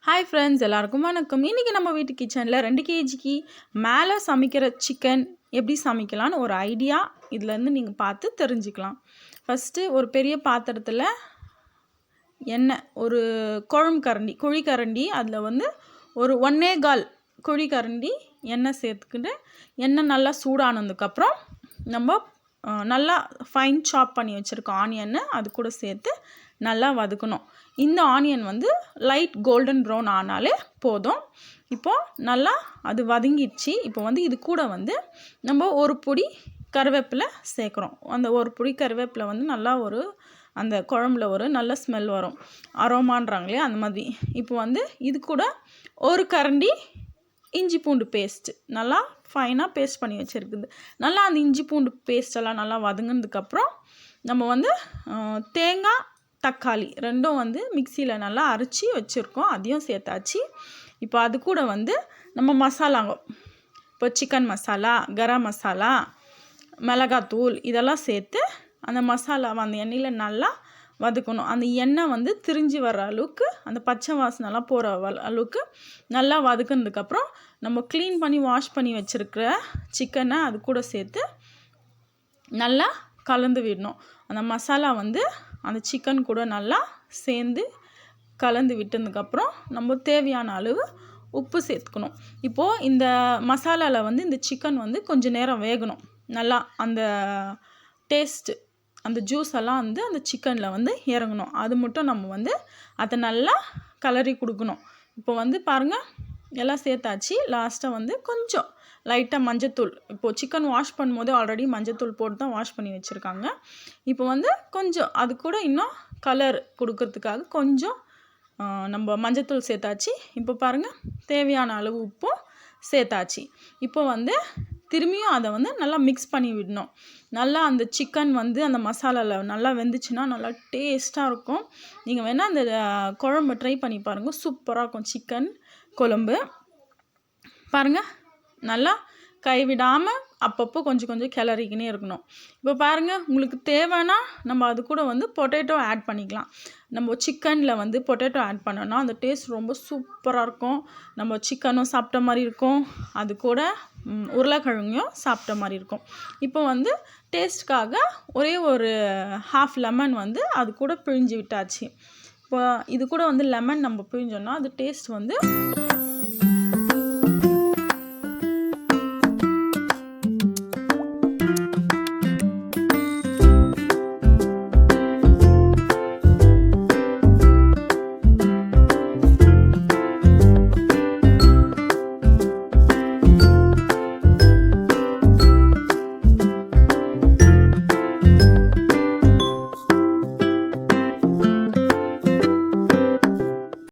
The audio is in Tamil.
ஹாய் ஃப்ரெண்ட்ஸ், எல்லாருக்கும் வணக்கம். இன்றைக்கி நம்ம வீட்டு கிச்சனில் 2 கேஜிக்கு மேலே சமைக்கிற சிக்கன் எப்படி சமைக்கலான்னு ஒரு ஐடியா இதுலேருந்து நீங்கள் பார்த்து தெரிஞ்சுக்கலாம். ஃபஸ்ட்டு ஒரு பெரிய பாத்திரத்தில் எண்ணெய், ஒரு குழிக்கரண்டி அதில் வந்து ஒரு 1.25 குழிக்கரண்டி எண்ணெய் சேர்த்துக்கிட்டு எண்ணெய் நல்லா சூடானதுக்கப்புறம் நம்ம நல்லா ஃபைன் சாப் பண்ணி வச்சுருக்கோம் ஆனியன்னு அது கூட சேர்த்து நல்லா வதக்கணும். இந்த ஆனியன் வந்து லைட் கோல்டன் ப்ரௌன் ஆனாலே போதும். இப்போது நல்லா அது வதங்கிடுச்சு. இப்போ வந்து இது கூட வந்து நம்ம ஒரு பொடி கருவேப்பிலை சேர்க்குறோம். அந்த ஒரு பொடி கருவேப்பிலை வந்து நல்லா அந்த குழம்புல ஒரு நல்ல ஸ்மெல் வரும், அரோமான்றாங்களே அந்த மாதிரி. இப்போ வந்து இது கூட ஒரு கரண்டி இஞ்சி பூண்டு பேஸ்ட்டு நல்லா ஃபைனாக பேஸ்ட் பண்ணி வச்சுருக்குது. நல்லா அந்த இஞ்சி பூண்டு பேஸ்ட்டெல்லாம் நல்லா வதங்கினதுக்கப்புறம் நம்ம வந்து தேங்காய் தக்காளி ரெண்டும் வந்து மிக்சியில் நல்லா அரைச்சி வச்சுருக்கோம், அதையும் சேர்த்தாச்சு. இப்போ அது கூட வந்து நம்ம மசாலாங்க, இப்போ சிக்கன் மசாலா, கரம் மசாலா, மிளகாத்தூள் இதெல்லாம் சேர்த்து அந்த மசாலாவை அந்த எண்ணெயில் நல்லா வதக்கணும். அந்த எண்ணெய் வந்து திரிஞ்சு வர அளவுக்கு, அந்த பச்சை வாசனைலாம் போகிற அளவுக்கு நல்லா வதக்குனதுக்கப்புறம் நம்ம க்ளீன் பண்ணி வாஷ் பண்ணி வச்சுருக்கிற சிக்கனை அது கூட சேர்த்து நல்லா கலந்து விடணும். அந்த மசாலா வந்து அந்த சிக்கன் கூட நல்லா சேர்ந்து கலந்து விட்டதுக்கப்புறம் நம்ம தேவையான அளவு உப்பு சேர்த்துக்கணும். இப்போது இந்த மசாலாவில் வந்து இந்த சிக்கன் வந்து கொஞ்சம் நேரம் வேகணும். நல்லா அந்த டேஸ்ட்டு, அந்த ஜூஸ் எல்லாம் வந்து அந்த சிக்கனில் வந்து இறங்கணும். அது மட்டும் நம்ம வந்து அதை நல்லா கலரி கொடுக்கணும். இப்போ வந்து பாருங்கள், எல்லாம் சேர்த்தாச்சு. லாஸ்ட்டாக வந்து கொஞ்சம் லைட்டாக மஞ்சத்தூள், இப்போது சிக்கன் வாஷ் பண்ணும்போது ஆல்ரெடி மஞ்சத்தூள் போட்டு தான் வாஷ் பண்ணி வச்சுருக்காங்க. இப்போ வந்து கொஞ்சம் அது கூட இன்னும் கலர் கொடுக்கறதுக்காக கொஞ்சம் நம்ம மஞ்சத்தூள் சேர்த்தாச்சு. இப்போ பாருங்கள், தேவையான அளவு உப்பும் சேர்த்தாச்சு. இப்போ வந்து திரும்பியும் அதை வந்து நல்லா மிக்ஸ் பண்ணி விடணும். நல்லா அந்த சிக்கன் வந்து அந்த மசாலாவில் நல்லா வெந்துச்சுன்னா நல்லா டேஸ்ட்டாக இருக்கும். நீங்கள் வேணால் அந்த குழம்பு ட்ரை பண்ணி பாருங்கள், சூப்பராக இருக்கும் சிக்கன் குழம்பு. பாருங்கள், நல்லா கைவிடாமல் அப்பப்போ கொஞ்சம் கொஞ்சம் கிளறிக்கினே இருக்கணும். இப்போ பாருங்கள், உங்களுக்கு தேவைன்னா நம்ம அது கூட வந்து பொட்டேட்டோ ஆட் பண்ணிக்கலாம். நம்ம சிக்கனில் வந்து பொட்டேட்டோ ஆட் பண்ணோன்னா அந்த டேஸ்ட் ரொம்ப சூப்பராக இருக்கும். நம்ம சிக்கனும் சாப்பிட்ட மாதிரி இருக்கும், அது கூட உருளைக்கிழங்கையும் சாப்பிட்ட மாதிரி இருக்கும். இப்போ வந்து டேஸ்ட்டுக்காக ஒரே ஒரு ஹாஃப் லெமன் வந்து அது கூட பிழிஞ்சு விட்டாச்சு. இப்போ இது கூட வந்து லெமன் நம்ம பிழிஞ்சோன்னா அது டேஸ்ட் வந்து